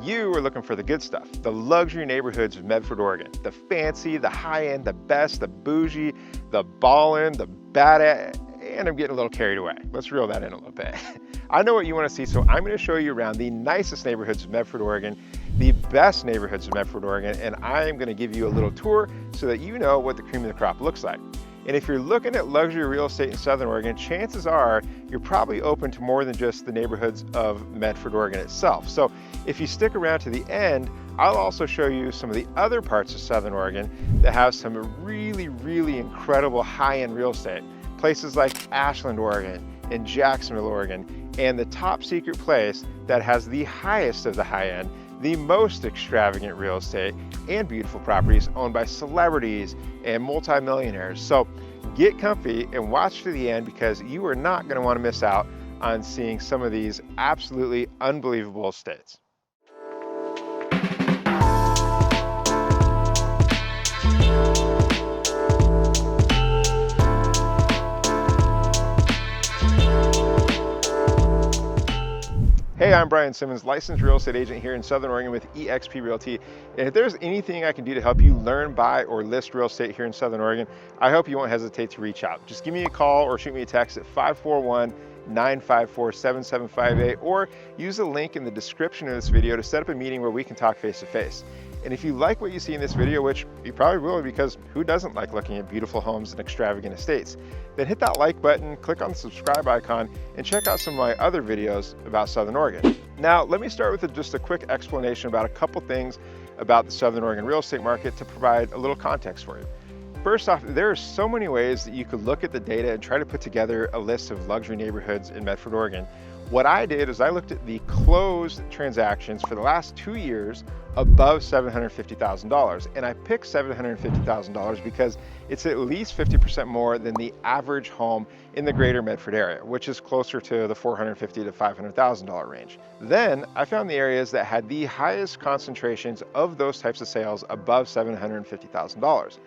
you are looking for the good stuff, the luxury neighborhoods of Medford, Oregon, the fancy, the high-end, the best, the bougie, the ballin', the badass, and I'm getting a little carried away. Let's reel that in a little bit. I know what you want to see, so I'm going to show you around the nicest neighborhoods of Medford, Oregon, the best neighborhoods of Medford, Oregon, and I am going to give you a little tour so that you know what the cream of the crop looks like. And if you're looking at luxury real estate in Southern Oregon, chances are you're probably open to more than just the neighborhoods of Medford, Oregon itself. So if you stick around to the end, I'll also show you some of the other parts of Southern Oregon that have some really incredible high-end real estate. Places like Ashland, Oregon, and Jacksonville, Oregon, and the top secret place that has the highest of the high-end, the most extravagant real estate and beautiful properties owned by celebrities and multimillionaires. So get comfy and watch to the end, because you are not going to want to miss out on seeing some of these absolutely unbelievable estates. Hey, I'm Brian Simmons, licensed real estate agent here in Southern Oregon with eXp Realty. And if there's anything I can do to help you learn, buy, or list real estate here in Southern Oregon, I hope you won't hesitate to reach out. Just give me a call or shoot me a text at 541-954-7758, or use the link in the description of this video to set up a meeting where we can talk face to face. And if you like what you see in this video, which you probably will, because who doesn't like looking at beautiful homes and extravagant estates, then hit that like button, click on the subscribe icon, and check out some of my other videos about Southern Oregon. Now, let me start with just a quick explanation about a couple things about the Southern Oregon real estate market to provide a little context for you. First off, there are so many ways that you could look at the data and try to put together a list of luxury neighborhoods in Medford, Oregon. What I did is I looked at the closed transactions for the last 2 years above $750,000, and I picked $750,000 because it's at least 50% more than the average home in the greater Medford area, which is closer to the $450,000 to $500,000 range. Then I found the areas that had the highest concentrations of those types of sales above $750,000.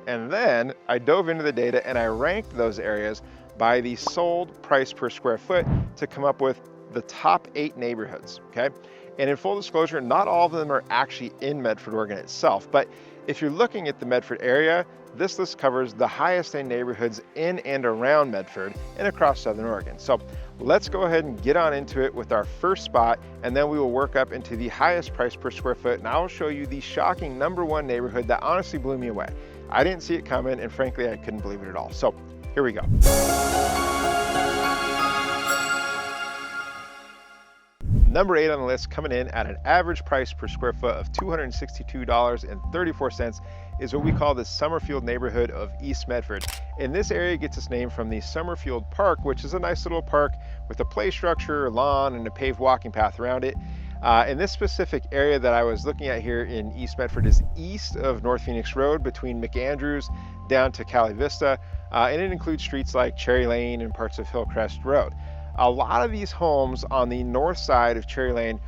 And then I dove into the data and I ranked those areas by the sold price per square foot to come up with the top 8 neighborhoods, okay? And in full disclosure, not all of them are actually in Medford, Oregon itself, but if you're looking at the Medford area, this list covers the highest end neighborhoods in and around Medford and across Southern Oregon. So let's go ahead and get on into it with our first spot, and then we will work up into the highest price per square foot, and I will show you the shocking #1 neighborhood that honestly blew me away. I didn't see it coming, and frankly, I couldn't believe it at all. So here we go. Number 8 on the list, coming in at an average price per square foot of $262.34, is what we call the Summerfield neighborhood of East Medford. And this area gets its name from the Summerfield Park, which is a nice little park with a play structure, lawn, and a paved walking path around it. And this specific area that I was looking at here in East Medford is east of North Phoenix Road between McAndrews down to Cali Vista, and it includes streets like Cherry Lane and parts of Hillcrest Road. A lot of these homes on the north side of Cherry Lane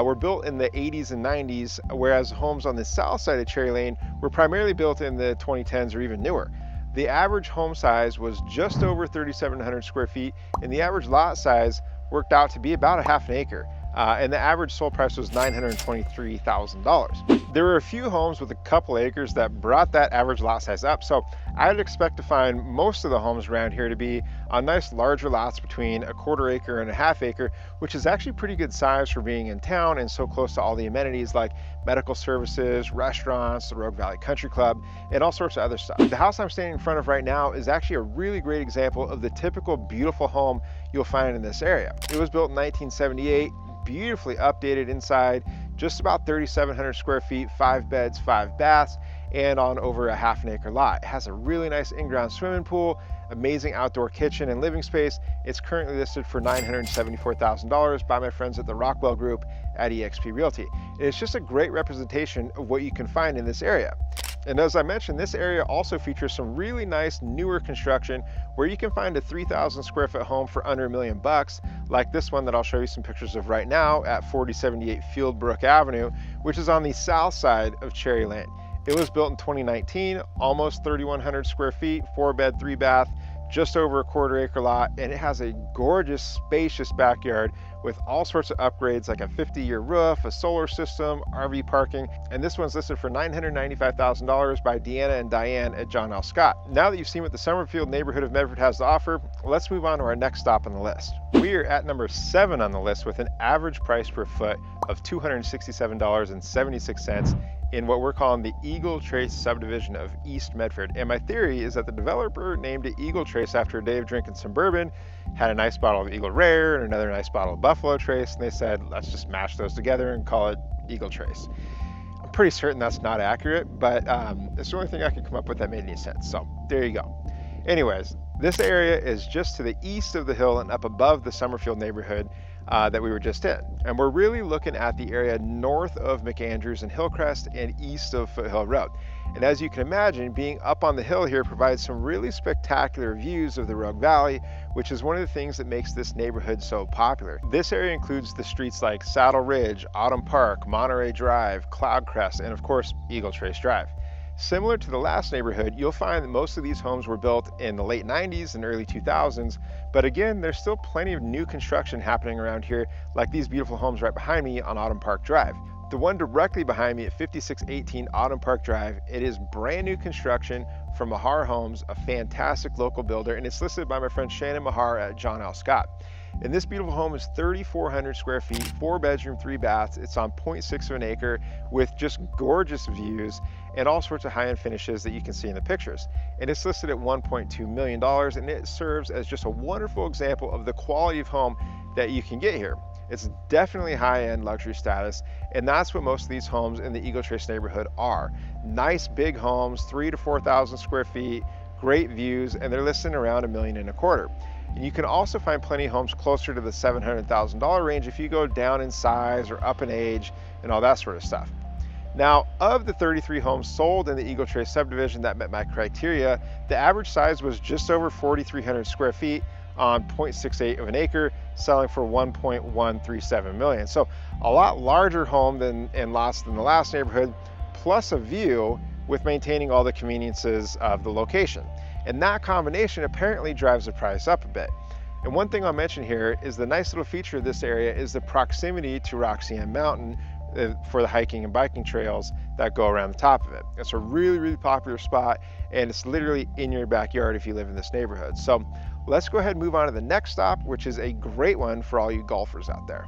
were built in the 80s and 90s, whereas homes on the south side of Cherry Lane were primarily built in the 2010s or even newer. The average home size was just over 3,700 square feet, and the average lot size worked out to be about a half an acre. And the average sold price was $923,000. There were a few homes with a couple acres that brought that average lot size up, so I would expect to find most of the homes around here to be on nice larger lots between a quarter acre and a half acre, which is actually pretty good size for being in town and so close to all the amenities like medical services, restaurants, the Rougue Valley Country Club, and all sorts of other stuff. The house I'm standing in front of right now is actually a really great example of the typical beautiful home you'll find in this area. It was built in 1978, beautifully updated inside, just about 3,700 square feet, 5 beds, 5 baths, and on over a half an acre lot. It has a really nice in-ground swimming pool, amazing outdoor kitchen and living space. It's currently listed for $974,000 by my friends at the Rockwell Group at eXp Realty. And it's just a great representation of what you can find in this area. And as I mentioned, this area also features some really nice newer construction where you can find a 3,000 square foot home for under $1 million, like this one that I'll show you some pictures of right now at 4078 Fieldbrook Avenue, which is on the south side of Cherry Lane. It was built in 2019, almost 3,100 square feet, 4 bed, 3 bath, just over a quarter-acre lot, and it has a gorgeous, spacious backyard with all sorts of upgrades like a 50-year roof, a solar system, RV parking, and this one's listed for $995,000 by Deanna and Diane at John L. Scott. Now that you've seen what the Summerfield neighborhood of Medford has to offer, let's move on to our next stop on the list. We are at number 7 on the list with an average price per foot of $267.76 in what we're calling the Eagle Trace subdivision of East Medford. And my theory is that the developer named it Eagle Trace after a day of drinking some bourbon, had a nice bottle of Eagle Rare and another nice bottle of Buffalo Trace, and they said, let's just mash those together and call it Eagle Trace. I'm pretty certain that's not accurate, but it's the only thing I could come up with that made any sense. So there you go. Anyways, this area is just to the east of the hill and up above the Summerfield neighborhood that we were just in. And we're really looking at the area north of McAndrews and Hillcrest and east of Foothill Road. And as you can imagine, being up on the hill here provides some really spectacular views of the Rougue Valley, which is one of the things that makes this neighborhood so popular. This area includes the streets like Saddle Ridge, Autumn Park, Monterey Drive, Cloudcrest, and of course, Eagle Trace Drive. Similar to the last neighborhood, you'll find that most of these homes were built in the late 90s and early 2000s, but again, there's still plenty of new construction happening around here, like these beautiful homes right behind me on Autumn Park Drive. The one directly behind me at 5618 Autumn Park Drive, it is brand new construction from Mahar Homes, a fantastic local builder, and it's listed by my friend Shannon Mahar at John L. Scott. And this beautiful home is 3,400 square feet, 4 bedroom, 3 baths. It's on 0.6 of an acre with just gorgeous views and all sorts of high-end finishes that you can see in the pictures. And it's listed at $1.2 million, and it serves as just a wonderful example of the quality of home that you can get here. It's definitely high-end luxury status, and that's what most of these homes in the Eagle Trace neighborhood are. Nice big homes, 3,000 to 4,000 square feet, great views, and they're listed around $1.25 million. And you can also find plenty of homes closer to the $700,000 range if you go down in size or up in age and all that sort of stuff. Now, of the 33 homes sold in the Eagle Trace subdivision that met my criteria, the average size was just over 4,300 square feet on 0.68 of an acre, selling for $1.137 million. So a lot larger home and lots than the last neighborhood, plus a view with maintaining all the conveniences of the location. And that combination apparently drives the price up a bit. And one thing I'll mention here is the nice little feature of this area is the proximity to Roxanne Mountain for the hiking and biking trails that go around the top of it. It's a really, really popular spot, and it's literally in your backyard if you live in this neighborhood. So let's go ahead and move on to the next stop, which is a great one for all you golfers out there.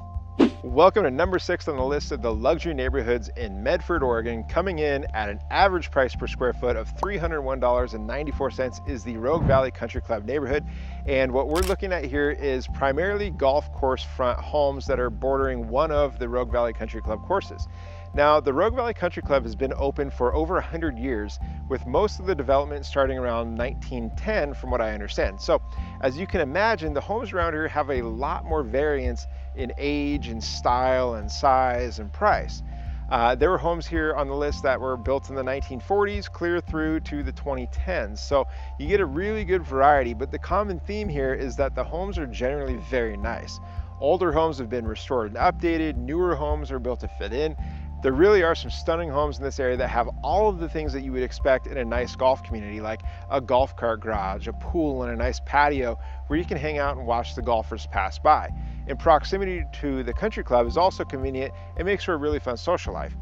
Welcome to number 6 on the list of the luxury neighborhoods in Medford, Oregon. Coming in at an average price per square foot of $301.94 is the Rougue Valley Country Club neighborhood. And what we're looking at here is primarily golf course front homes that are bordering one of the Rougue Valley Country Club courses. Now, the Rougue Valley Country Club has been open for over 100 years, with most of the development starting around 1910 from what I understand. So as you can imagine, the homes around here have a lot more variance in age and style and size and price. There were homes here on the list that were built in the 1940s clear through to the 2010s. So you get a really good variety, but the common theme here is that the homes are generally very nice. Older homes have been restored and updated, newer homes are built to fit in. There really are some stunning homes in this area that have all of the things that you would expect in a nice golf community, like a golf cart garage, a pool, and a nice patio where you can hang out and watch the golfers pass by. And proximity to the country club is also convenient and makes for a really fun social life.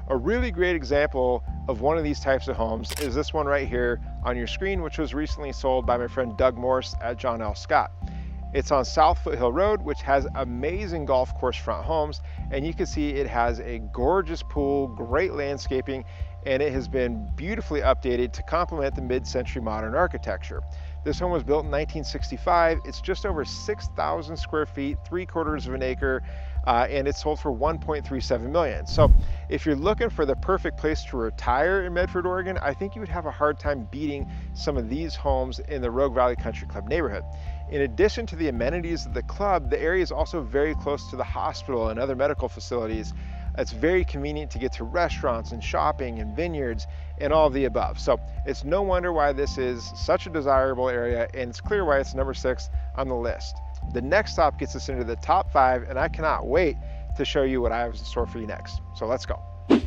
A really great example of one of these types of homes is this one right here on your screen, which was recently sold by my friend Doug Morse at John L. Scott. It's on South Foothill Road, which has amazing golf course front homes, and you can see it has a gorgeous pool, great landscaping, and it has been beautifully updated to complement the mid-century modern architecture. This home was built in 1965. It's just over 6,000 square feet, 3/4 of an acre, and it's sold for $1.37 million. So if you're looking for the perfect place to retire in Medford, Oregon, I think you would have a hard time beating some of these homes in the Rougue Valley Country Club neighborhood. In addition to the amenities of the club, the area is also very close to the hospital and other medical facilities. It's very convenient to get to restaurants and shopping and vineyards and all of the above. So it's no wonder why this is such a desirable area, and it's clear why it's number 6 on the list. The next stop gets us into the top 5, and I cannot wait to show you what I have in store for you next. So let's go.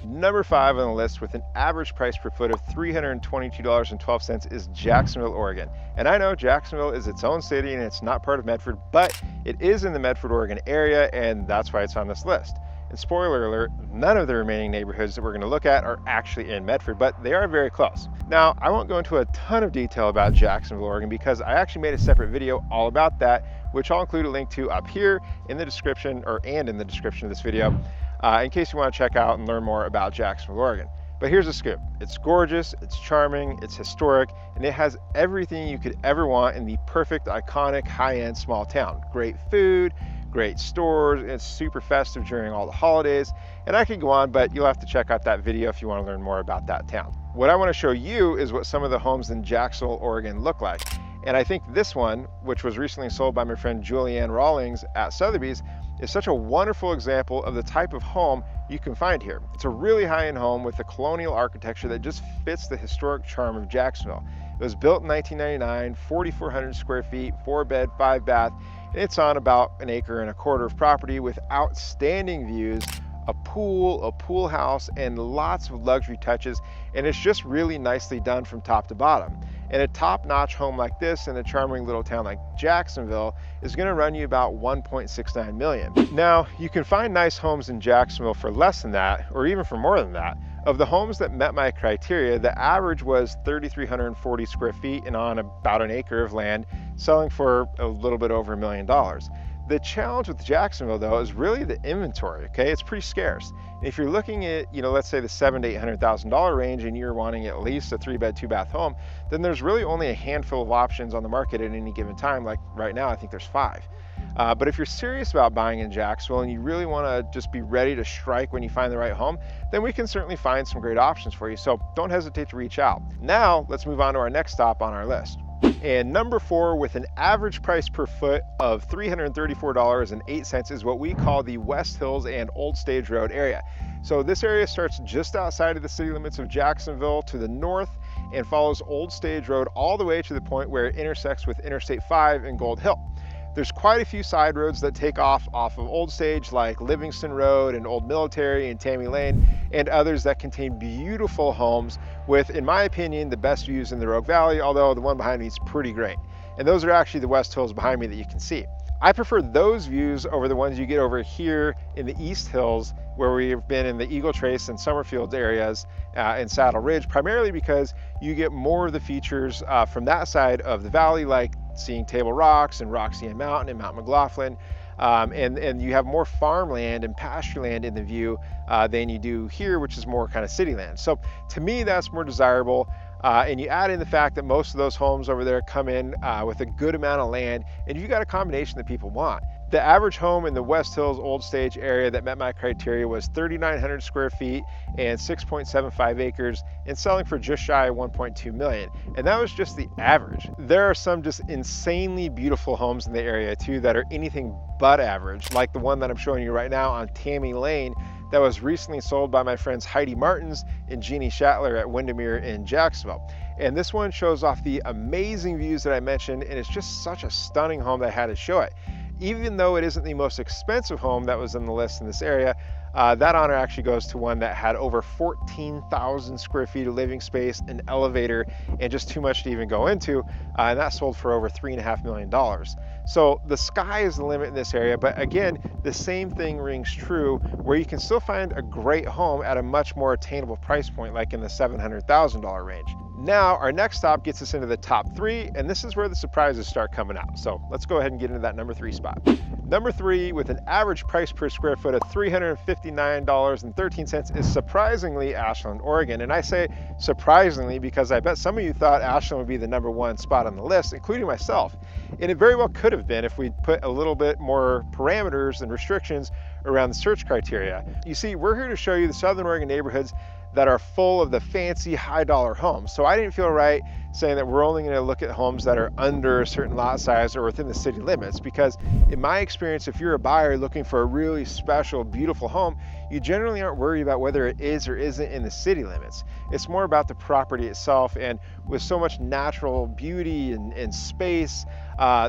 Number 5 on the list with an average price per foot of $322.12 is Jacksonville, Oregon. And I know Jacksonville is its own city and it's not part of Medford, but it is in the Medford, Oregon area, and that's why it's on this list. And spoiler alert, none of the remaining neighborhoods that we're going to look at are actually in Medford, but they are very close. Now, I won't go into a ton of detail about Jacksonville, Oregon, because I actually made a separate video all about that, which I'll include a link to up here in the description, and in the description of this video, in case you want to check out and learn more about Jacksonville, Oregon. But here's the scoop. It's gorgeous, it's charming, it's historic, and it has everything you could ever want in the perfect, iconic, high-end small town. Great food, great stores, it's super festive during all the holidays, and I could go on, but you'll have to check out that video if you want to learn more about that town. What I want to show you is what some of the homes in Jacksonville, Oregon look like. And I think this one, which was recently sold by my friend Julianne Rawlings at Sotheby's, is such a wonderful example of the type of home you can find here. It's a really high-end home with a colonial architecture that just fits the historic charm of Jacksonville. It was built in 1999, 4,400 square feet, 4-bed, 5-bath, and it's on about 1.25 acres of property with outstanding views, a pool house, and lots of luxury touches, and it's just really nicely done from top to bottom. And a top-notch home like this in a charming little town like Jacksonville is going to run you about $1.69 million. Now, you can find nice homes in Jacksonville for less than that, or even for more than that. Of the homes that met my criteria, the average was 3,340 square feet and on about 1 acre of land, selling for a little bit over $1 million. The challenge with Jacksonville, though, is really the inventory, okay? It's pretty scarce. If you're looking at, let's say the $700,000 to $800,000 range and you're wanting at least a 3-bed, 2-bath home, then there's really only a handful of options on the market at any given time. Like right now, I think there's 5. But if you're serious about buying in Jacksonville and you really want to just be ready to strike when you find the right home, then we can certainly find some great options for you. So don't hesitate to reach out. Now, let's move on to our next stop on our list. And number 4, with an average price per foot of $334.08, is what we call the West Hills and Old Stage Road area. So this area starts just outside of the city limits of Jacksonville to the north and follows Old Stage Road all the way to the point where it intersects with Interstate 5 and Gold Hill. There's quite a few side roads that take off of Old Stage, like Livingston Road and Old Military and Tammy Lane, and others that contain beautiful homes with, in my opinion, the best views in the Rougue Valley, although the one behind me is pretty great. And those are actually the West Hills behind me that you can see. I prefer those views over the ones you get over here in the East Hills, where we've been in the Eagle Trace and Summerfield areas and Saddle Ridge, primarily because you get more of the features from that side of the valley, like seeing Table Rocks and Roxy Mountain and Mount McLaughlin, and you have more farmland and pasture land in the view than you do here, which is more kind of city land. So to me, that's more desirable. And you add in the fact that most of those homes over there come in with a good amount of land, and you got a combination that people want. The average home in the West Hills Old Stage area that met my criteria was 3,900 square feet and 6.75 acres and selling for just shy of 1.2 million. And that was just the average. There are some just insanely beautiful homes in the area too that are anything but average, like the one that I'm showing you right now on Tammy Lane that was recently sold by my friends Heidi Martins and Jeannie Schattler at Windermere in Jacksonville. And this one shows off the amazing views that I mentioned, and it's just such a stunning home that I had to show it. Even though it isn't the most expensive home that was on the list in this area, that honor actually goes to one that had over 14,000 square feet of living space, an elevator, and just too much to even go into, and that sold for over $3.5 million. So the sky is the limit in this area, but again, the same thing rings true where you can still find a great home at a much more attainable price point, like in the $700,000 range. Now, our next stop gets us into the top 3, and this is where the surprises start coming out. So let's go ahead and get into that number 3 spot. Number 3, with an average price per square foot of $359.13, is surprisingly Ashland, Oregon. And I say surprisingly because I bet some of you thought Ashland would be the number 1 spot on the list, including myself. And it very well could have been if we put a little bit more parameters and restrictions around the search criteria. You see, we're here to show you the Southern Oregon neighborhoods that are full of the fancy high dollar homes. So I didn't feel right saying that we're only going to look at homes that are under a certain lot size or within the city limits, because in my experience, if you're a buyer looking for a really special, beautiful home, you generally aren't worried about whether it is or isn't in the city limits. It's more about the property itself, and with so much natural beauty and space,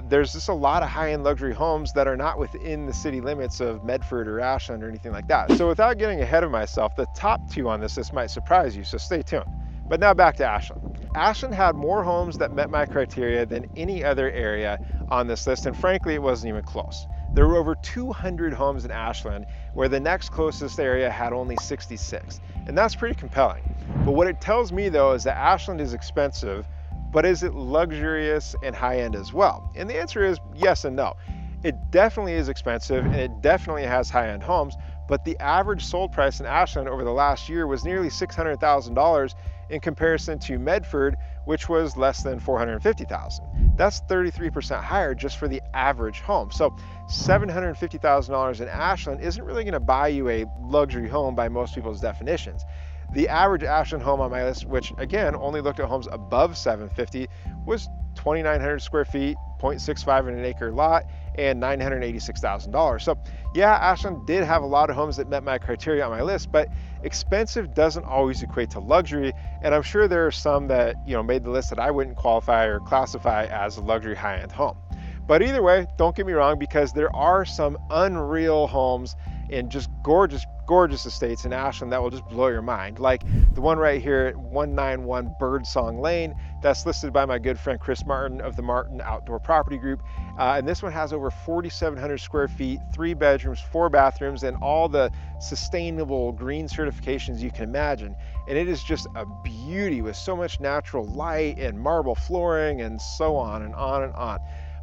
there's just a lot of high-end luxury homes that are not within the city limits of Medford or Ashland or anything like that. So without getting ahead of myself, the top two on this list might surprise you, so stay tuned. But now back to Ashland. Ashland had more homes that met my criteria than any other area on this list, and frankly, it wasn't even close. There were over 200 homes in Ashland, where the next closest area had only 66, and that's pretty compelling. But what it tells me, though, is that Ashland is expensive, but is it luxurious and high-end as well? And the answer is yes and no. It definitely is expensive, and it definitely has high-end homes, but the average sold price in Ashland over the last year was nearly $600,000 in comparison to Medford, which was less than $450,000. That's 33% higher just for the average home. So $750,000 in Ashland isn't really going to buy you a luxury home by most people's definitions. The average Ashland home on my list, which again only looked at homes above $750,000, was 2,900 square feet, 0.65 in an acre lot, and $986,000. So yeah, Ashland did have a lot of homes that met my criteria on my list, but expensive doesn't always equate to luxury, and I'm sure there are some that made the list that I wouldn't qualify or classify as a luxury high-end home. But either way, don't get me wrong, because there are some unreal homes and just gorgeous estates in Ashland that will just blow your mind, like the one right here at 191 Birdsong Lane that's listed by my good friend Chris Martin of the Martin Outdoor Property Group. And this one has over 4,700 square feet, 3 bedrooms, 4 bathrooms, and all the sustainable green certifications you can imagine. And it is just a beauty with so much natural light and marble flooring and so on and on and on.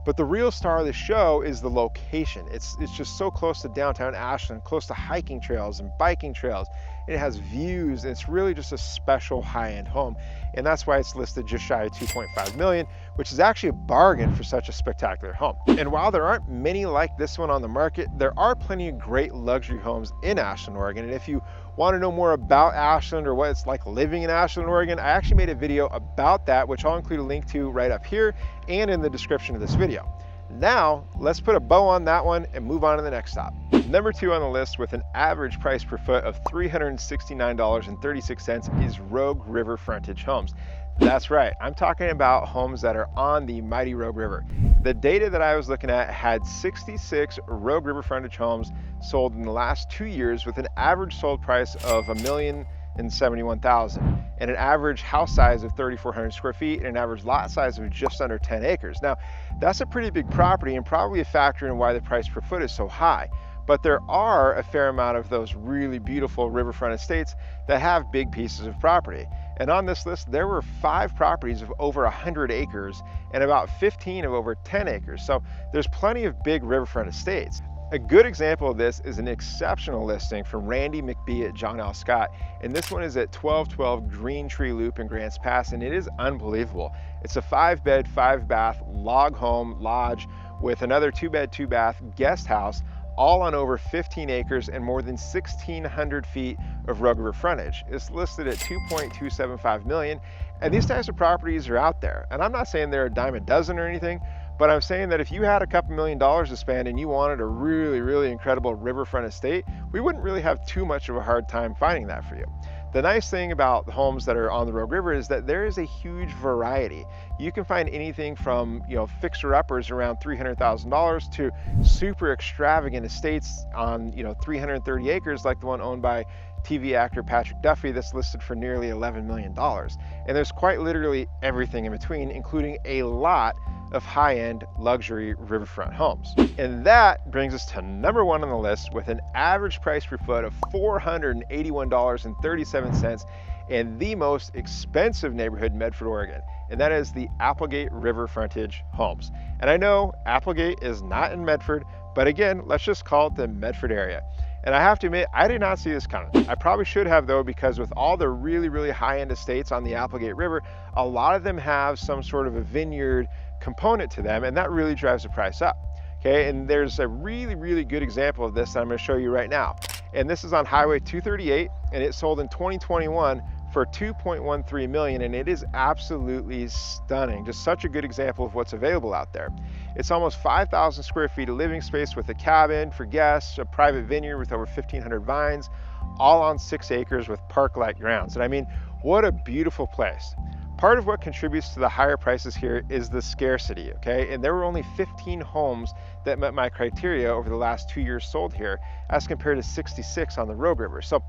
But the real star of the show is the location. It's just so close to downtown Ashland, close to hiking trails and biking trails. It has views, and it's really just a special high-end home. And that's why it's listed just shy of $2.5 million, which is actually a bargain for such a spectacular home. And while there aren't many like this one on the market, there are plenty of great luxury homes in Ashland, Oregon. And if you want to know more about Ashland or what it's like living in Ashland, Oregon, I actually made a video about that, which I'll include a link to right up here and in the description of this video. Now, let's put a bow on that one and move on to the next stop. Number 2 on the list, with an average price per foot of $369.36, is Rougue River frontage homes. That's right, I'm talking about homes that are on the mighty Rougue River. The data that I was looking at had 66 Rougue River frontage homes sold in the last 2 years, with an average sold price of $1,071,000 and an average house size of 3,400 square feet and an average lot size of just under 10 acres. Now, that's a pretty big property and probably a factor in why the price per foot is so high. But there are a fair amount of those really beautiful riverfront estates that have big pieces of property. And on this list, there were 5 properties of over 100 acres and about 15 of over 10 acres. So there's plenty of big riverfront estates. A good example of this is an exceptional listing from Randy McBee at John L. Scott, and this one is at 1212 Green Tree Loop in Grants Pass, and it is unbelievable. It's a 5-bed, 5-bath log home lodge with another 2-bed, 2-bath guest house, all on over 15 acres and more than 1,600 feet of Rougue River frontage. It's listed at $2.275 million, and these types of properties are out there. And I'm not saying they're a dime a dozen or anything, but I'm saying that if you had a couple $1 million to spend and you wanted a really, really incredible riverfront estate, we wouldn't really have too much of a hard time finding that for you. The nice thing about the homes that are on the Rougue River is that there is a huge variety. You can find anything from fixer-uppers around $300,000 to super extravagant estates on 330 acres like the one owned by TV actor Patrick Duffy that's listed for nearly $11 million. And there's quite literally everything in between, including a lot of high-end luxury riverfront homes. And that brings us to number 1 on the list, with an average price per foot of $481.37 in the most expensive neighborhood in Medford, Oregon, and that is the Applegate River frontage homes. And I know Applegate is not in Medford, but again, let's just call it the Medford area. And I have to admit, I did not see this coming. I probably should have, though, because with all the really, really high-end estates on the Applegate River, a lot of them have some sort of a vineyard component to them, and that really drives the price up. Okay, and there's a really, really good example of this that I'm going to show you right now. And this is on Highway 238, and it sold in 2021 for 2.13 million, and it is absolutely stunning. Just such a good example of what's available out there. It's almost 5,000 square feet of living space with a cabin for guests, a private vineyard with over 1,500 vines, all on 6 acres with park-like grounds. And I mean, what a beautiful place. Part of what contributes to the higher prices here is the scarcity, okay? And there were only 15 homes that met my criteria over the last 2 years sold here, as compared to 66 on the Rougue River. So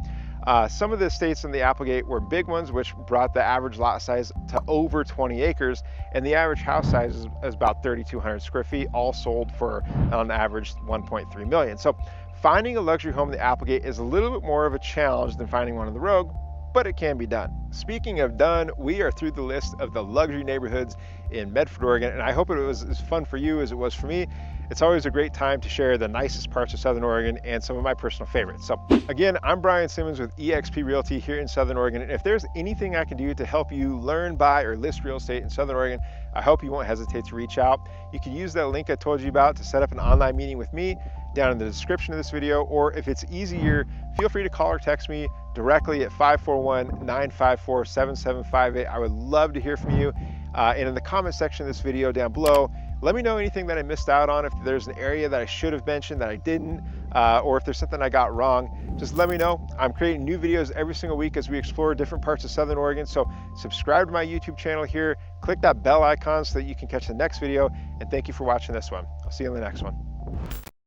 some of the estates in the Applegate were big ones, which brought the average lot size to over 20 acres, and the average house size is about 3,200 square feet, all sold for on average 1.3 million. So finding a luxury home in the Applegate is a little bit more of a challenge than finding one in the Rougue, but it can be done. Speaking of done, we are through the list of the luxury neighborhoods in Medford, Oregon, and I hope it was as fun for you as it was for me. It's always a great time to share the nicest parts of Southern Oregon and some of my personal favorites. So again, I'm Brian Simmons with eXp Realty here in Southern Oregon, and if there's anything I can do to help you learn, buy, or list real estate in Southern Oregon, I hope you won't hesitate to reach out. You can use that link I told you about to set up an online meeting with me down in the description of this video, or if it's easier, feel free to call or text me directly at 541-954-7758. I would love to hear from you. And in the comment section of this video down below, let me know anything that I missed out on. If there's an area that I should have mentioned that I didn't, or if there's something I got wrong, just let me know. I'm creating new videos every single week as we explore different parts of Southern Oregon. So subscribe to my YouTube channel here, click that bell icon so that you can catch the next video, and thank you for watching this one. I'll see you in the next one.